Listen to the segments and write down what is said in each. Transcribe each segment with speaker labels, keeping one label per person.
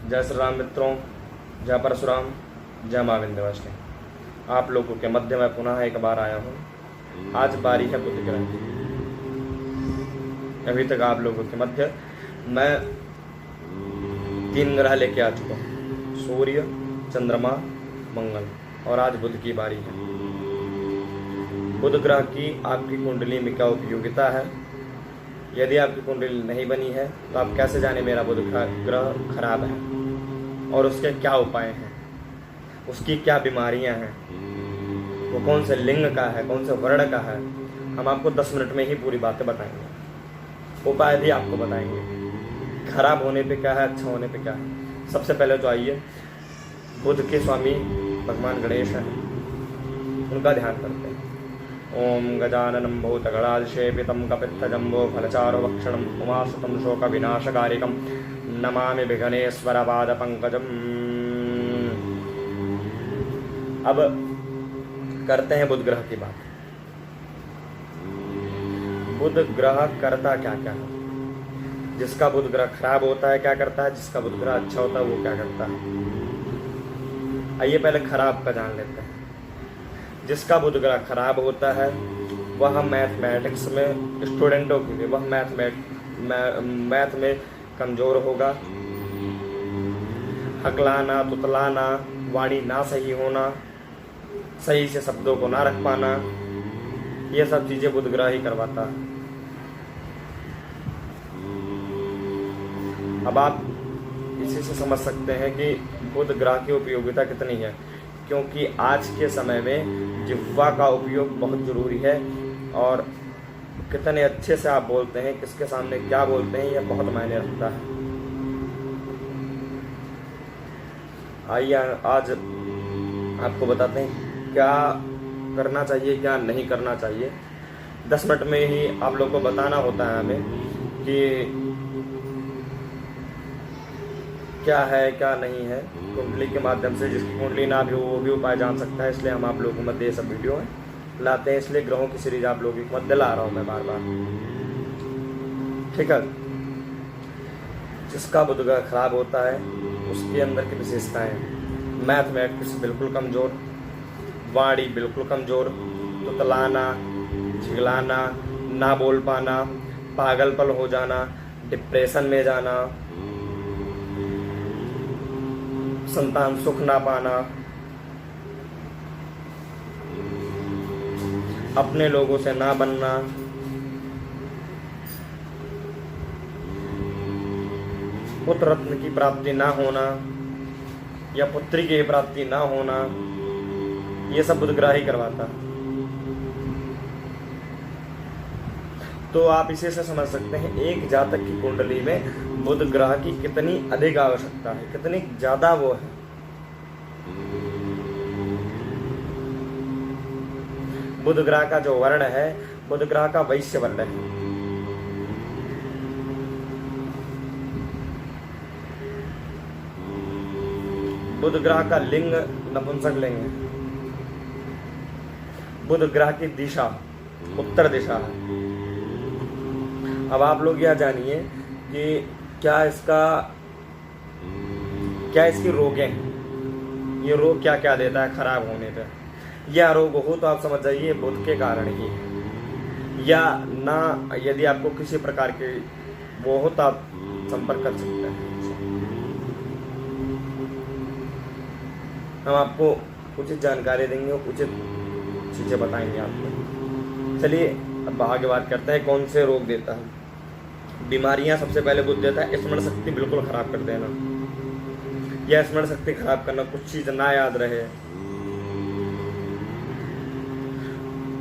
Speaker 1: जय श्री राम मित्रों, जय परशुराम, जय माँ विंध्यवासिनी। आप लोगों के मध्य में पुनः एक बार आया हूँ। आज बारी है बुध ग्रह की। अभी तक आप लोगों के मध्य मैं 3 ग्रह लेके आ चुका हूँ, सूर्य, चंद्रमा, मंगल, और आज बुध की बारी है। बुध ग्रह की आपकी कुंडली में क्या उपयोगिता है? यदि आपकी कुंडली नहीं बनी है तो आप कैसे जाने मेरा बुध ग्रह खराब है और उसके क्या उपाय हैं, उसकी क्या बीमारियां हैं, वो कौन से लिंग का है, कौन से वर्ण का है। हम आपको 10 मिनट में ही पूरी बातें बताएंगे, उपाय भी आपको बताएंगे, खराब होने पे क्या है, अच्छा होने पे क्या है। सबसे पहले तो आइए, बुध के स्वामी भगवान गणेश हैं, उनका ध्यान करते हैं। ओम गजाननं भूतगणाधिसेवितं कपित्थजम्बो फलचारु भक्षणं उमासुतं शोकविनाशकारिकं नमामि विघ्नेश्वरपादपङ्कजम्। अब करते हैं बुध ग्रह की बात। बुध ग्रह करता क्या क्या है? जिसका बुध ग्रह खराब होता है क्या करता है, जिसका बुध ग्रह अच्छा होता है वो क्या करता है। आइए पहले खराब का जान लेते हैं। जिसका बुध ग्रह खराब होता है वह मैथमेटिक्स में स्टूडेंटों के लिए वह मैथ में कमज़ोर होगा। हकलाना, तुतलाना, वाणी ना सही होना, सही से शब्दों को ना रख पाना, ये सब चीज़ें बुध ग्रह ही करवाता है। अब आप इसी से समझ सकते हैं कि बुध ग्रह की उपयोगिता कितनी है, क्योंकि आज के समय में जिह्वा का उपयोग बहुत ज़रूरी है और कितने अच्छे से आप बोलते हैं, किसके सामने क्या बोलते हैं, यह बहुत मायने रखता है। आइए आज आपको बताते हैं क्या करना चाहिए, क्या नहीं करना चाहिए। 10 मिनट में ही आप लोग को बताना होता है हमें कि क्या है क्या नहीं है। कुंडली के माध्यम से जिसकी कुंडली ना भी हो वो भी उपाय जान सकता है, इसलिए हम आप लोगों को मध्य ये सब वीडियो लाते हैं। इसलिए ग्रहों की सीरीज आप लोगों के मध्य ला रहा हूँ मैं बार बार, ठीक है। जिसका बुध ग्रह खराब होता है उसके अंदर की विशेषताएं, मैथमेटिक्स बिल्कुल कमज़ोर, वाणी बिल्कुल कमज़ोर, तुतलाना, झिगलाना, ना बोल पाना, पागलपन हो जाना, डिप्रेशन में जाना, संतान सुख ना पाना, अपने लोगों से ना बनना, पुत्र रत्न की प्राप्ति ना होना या पुत्री की प्राप्ति ना होना, ये सब बुध ग्रह ही करवाता। तो आप इसी से समझ सकते हैं एक जातक की कुंडली में बुध ग्रह की कितनी अधिक आवश्यकता है, कितनी ज्यादा वो है। बुध ग्रह का जो वर्ण है, बुध ग्रह का वैश्य वर्ण है। बुध ग्रह का लिंग नपुंसक लिंग है। बुध ग्रह की दिशा उत्तर दिशा है। अब आप लोग यह जानिए कि क्या इसकी रोगें हैं, ये रोग क्या क्या देता है खराब होने पे। यह रोग हो तो आप समझ जाइए बुध के कारण ही है, या ना यदि आपको किसी प्रकार के वो हो तो आप संपर्क कर सकते हैं। हम आपको उचित जानकारी देंगे, उचित चीज़ें बताएंगे आपको। चलिए अब आगे बात करते हैं कौन से रोग देता है। बीमारियां सबसे पहले बुध देता है। स्मरण शक्ति बिल्कुल खराब कर देना, या स्मरण शक्ति खराब करना, कुछ चीज ना याद रहे।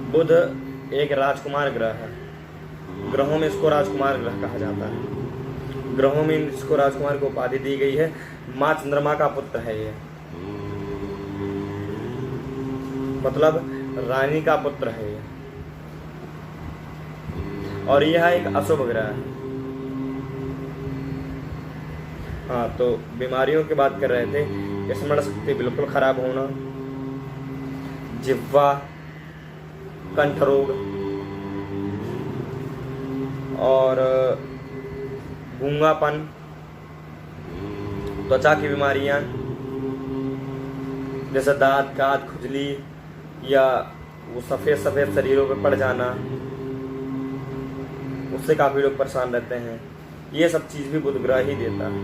Speaker 1: बुध एक राजकुमार ग्रह है। ग्रहों में इसको राजकुमार ग्रह कहा जाता है। ग्रहों में इसको राजकुमार को उपाधि दी गई है। माँ चंद्रमा का पुत्र है ये, मतलब रानी का पुत्र है ये, और यह एक अशुभ ग्रह है। हाँ, तो बीमारियों की बात कर रहे थे। स्मरण शक्ति बिल्कुल खराब होना, जिह्वा, कंठ रोग और गूंगापन, त्वचा की बीमारियां जैसे दांत, काट, खुजली या वो सफ़ेद सफ़ेद शरीरों पे पड़ जाना, उससे काफ़ी लोग परेशान रहते हैं। ये सब चीज़ भी बुध ग्रह ही देता है।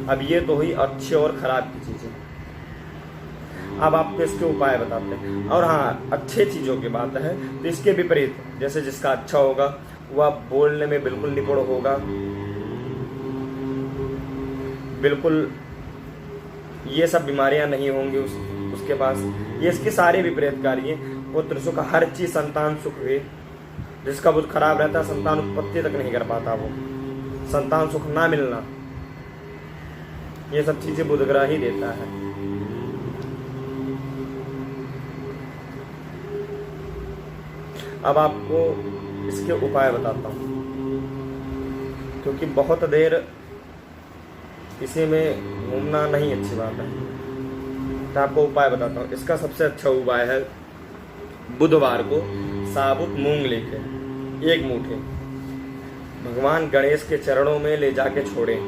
Speaker 1: अब ये तो हुई अच्छे और ख़राब की चीज़ें। अब आपको इसके उपाय बताते हैं। और हाँ, अच्छे चीज़ों की बात है तो इसके विपरीत, जैसे जिसका अच्छा होगा वह बोलने में बिल्कुल निपुण होगा, बिल्कुल ये सब बीमारियां नहीं होंगी उसके पास। ये इसके सारे विपरीत कार्य, पुत्र सुख, हर चीज, संतान सुख भी। जिसका बुध खराब रहता है संतान उत्पत्ति तक नहीं कर पाता, वो संतान सुख ना मिलना, ये सब चीजें बुध ग्रह ही देता है। अब आपको इसके उपाय बताता हूँ, क्योंकि बहुत देर इसी में घूमना नहीं अच्छी बात है। तो आपको उपाय बताता हूँ। इसका सबसे अच्छा उपाय है बुधवार को साबुत मूंग लेके 1 मुट्ठी भगवान गणेश के चरणों में ले जाके छोड़ें,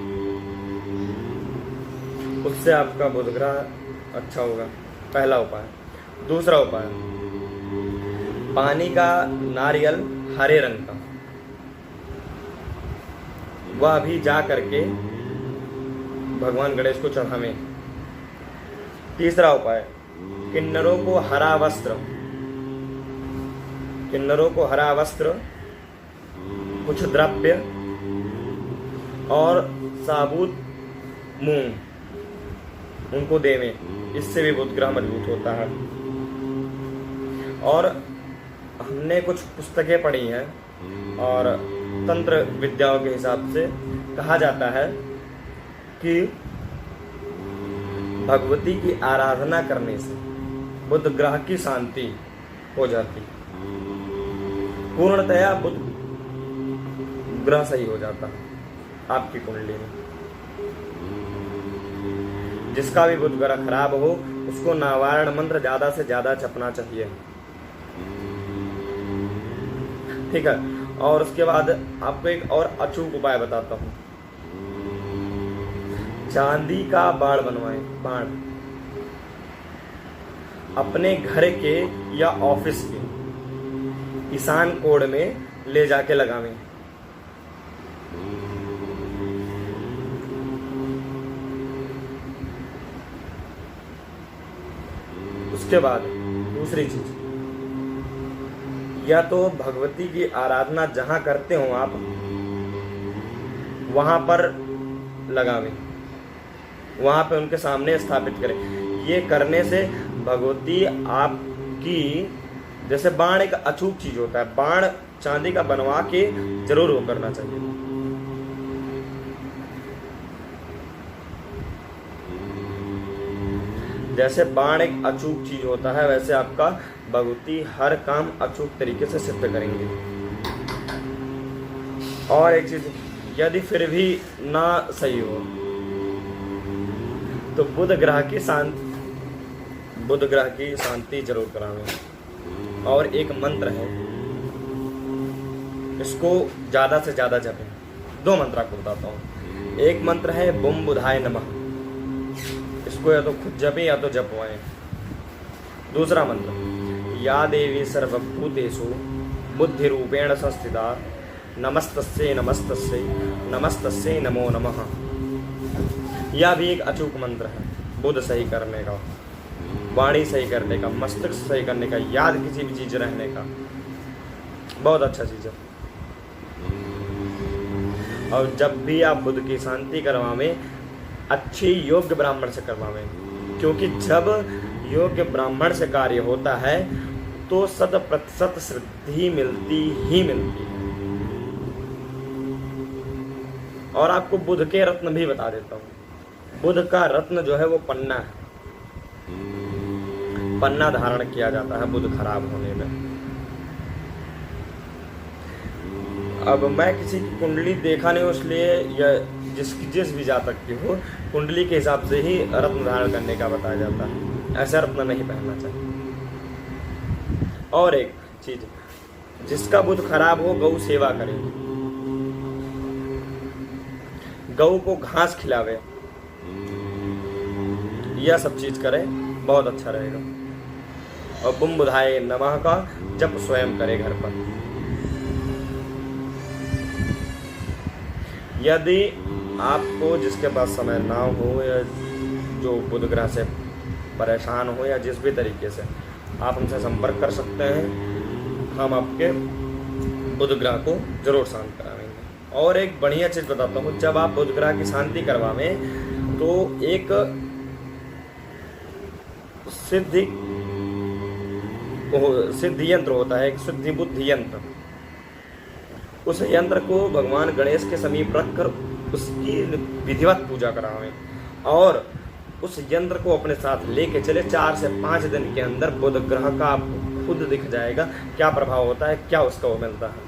Speaker 1: उससे आपका बुध ग्रह अच्छा होगा। पहला उपाय। दूसरा उपाय, पानी का नारियल हरे रंग का, वह भी जा करके भगवान गणेश को चढ़ावें। तीसरा उपाय, किन्नरों को हरा वस्त्र, किन्नरों को हरा वस्त्र, कुछ द्रव्य और साबुत मूंग उनको देवें, इससे भी बुध ग्रह मजबूत होता है। और हमने कुछ पुस्तकें पढ़ी हैं और तंत्र विद्याओं के हिसाब से कहा जाता है कि भगवती की आराधना करने से बुध ग्रह की शांति हो जाती, पूर्णतया बुध ग्रह सही हो जाता है आपकी कुंडली में। जिसका भी बुध ग्रह खराब हो उसको नारायण मंत्र ज्यादा से ज्यादा जपना चाहिए, ठीक है। और उसके बाद आपको एक और अचूक उपाय बताता हूँ। चांदी का बाण बनवाएं, बाण अपने घर के या ऑफिस के ईशान कोण में ले जाके लगावें। उसके बाद दूसरी चीज, या तो भगवती की आराधना जहां करते हो आप वहां पर लगावें, वहां पे उनके सामने स्थापित करें। ये करने से भगवती आपकी, जैसे बाण एक अचूक चीज होता है, बाण चांदी का बनवा के जरूर वो करना चाहिए। जैसे बाण एक अचूक चीज होता है वैसे आपका भगवती हर काम अचूक तरीके से सिद्ध करेंगे। और एक चीज, यदि फिर भी ना सही हो तो बुध ग्रह की शांति जरूर करावें। और एक मंत्र है, इसको ज्यादा से ज्यादा जपें। 2 मंत्र आपको बताता हूँ। एक मंत्र है बुम बुधाय नमः, इसको या तो खुद जपें या तो जपवाएं। दूसरा मंत्र, या देवी सर्वभूतेषु बुद्धि रूपेण संस्थिता नमस्तस्यै नमस्तस्यै नमस्तस्यै नमो नमः। यह भी एक अचूक मंत्र है बुध सही करने का, वाणी सही करने का, मस्तिष्क सही करने का, याद किसी भी चीज रहने का। बहुत अच्छा चीज है। और जब भी आप बुध की शांति करवावें, अच्छी योग्य ब्राह्मण से करवावें, क्योंकि जब योग्य ब्राह्मण से कार्य होता है तो 100% सिद्धि मिलती ही मिलती है। और आपको बुध के रत्न भी बता देता हूँ। बुध का रत्न जो है वो पन्ना है, पन्ना धारण किया जाता है बुध खराब होने में। अब मैं किसी की कुंडली देखा नहीं, इसलिए या जिस भी जातक की हो कुंडली के हिसाब से ही रत्न धारण करने का बताया जाता है, ऐसा रत्न नहीं पहनना चाहिए। और एक चीज, जिसका बुध खराब हो गौ सेवा करें। गऊ को घास खिलावे, यह सब चीज करें, बहुत अच्छा रहेगा। और बुम बुधाए नमः का जप स्वयं करे घर पर। यदि आपको जिसके पास समय ना हो या जो बुध ग्रह से परेशान हो या जिस भी तरीके से, आप हमसे संपर्क कर सकते हैं। हम आपके बुध ग्रह को जरूर शांत कराएंगे। और एक बढ़िया चीज बताता हूँ, जब आप बुध ग्रह की शांति करवावें तो एक सिद्धि यंत्र होता है, एक सिद्धि बुद्धि यंत्र। उस यंत्र को भगवान गणेश के समीप रखकर उसकी विधिवत पूजा करावें और उस यंत्र को अपने साथ लेके चले। 4 से 5 दिन के अंदर बुध ग्रह का आपको खुद दिख जाएगा क्या प्रभाव होता है, क्या उसका वो मिलता है।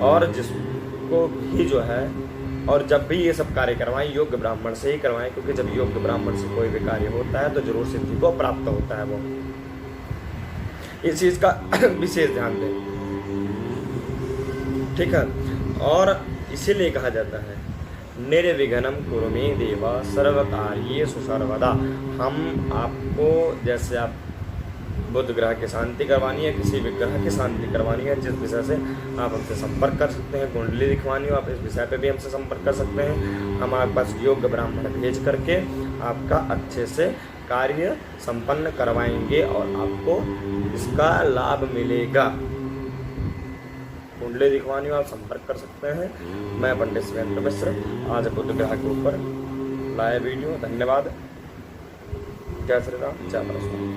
Speaker 1: और जिसको भी जो है, और जब भी ये सब कार्य करवाएं योग्य ब्राह्मण से ही करवाएं, क्योंकि जब योग्य ब्राह्मण से कोई भी कार्य होता है तो जरूर सिद्धि को प्राप्त होता है। वो इस चीज का विशेष ध्यान दें, ठीक है। और इसीलिए कहा जाता है निर्विघ्नं कुरु मे देव सर्व कार्येषु सर्वदा। हम आपको, जैसे आप बुध ग्रह की शांति करवानी है, किसी भी ग्रह की शांति करवानी है, जिस विषय से आप हमसे संपर्क कर सकते हैं, कुंडली दिखवानी हो आप इस विषय पे भी हमसे संपर्क कर सकते हैं। हम आपके पास योग्य ब्राह्मण भेज करके आपका अच्छे से कार्य संपन्न करवाएंगे और आपको इसका लाभ मिलेगा। कुंडली दिखवानी हो आप संपर्क कर सकते हैं। मैं पंडित सुरेंद्र मिश्र आज बुध ग्रह के ऊपर लाए वीडियो। धन्यवाद। जय श्री राम, जय परशुराम।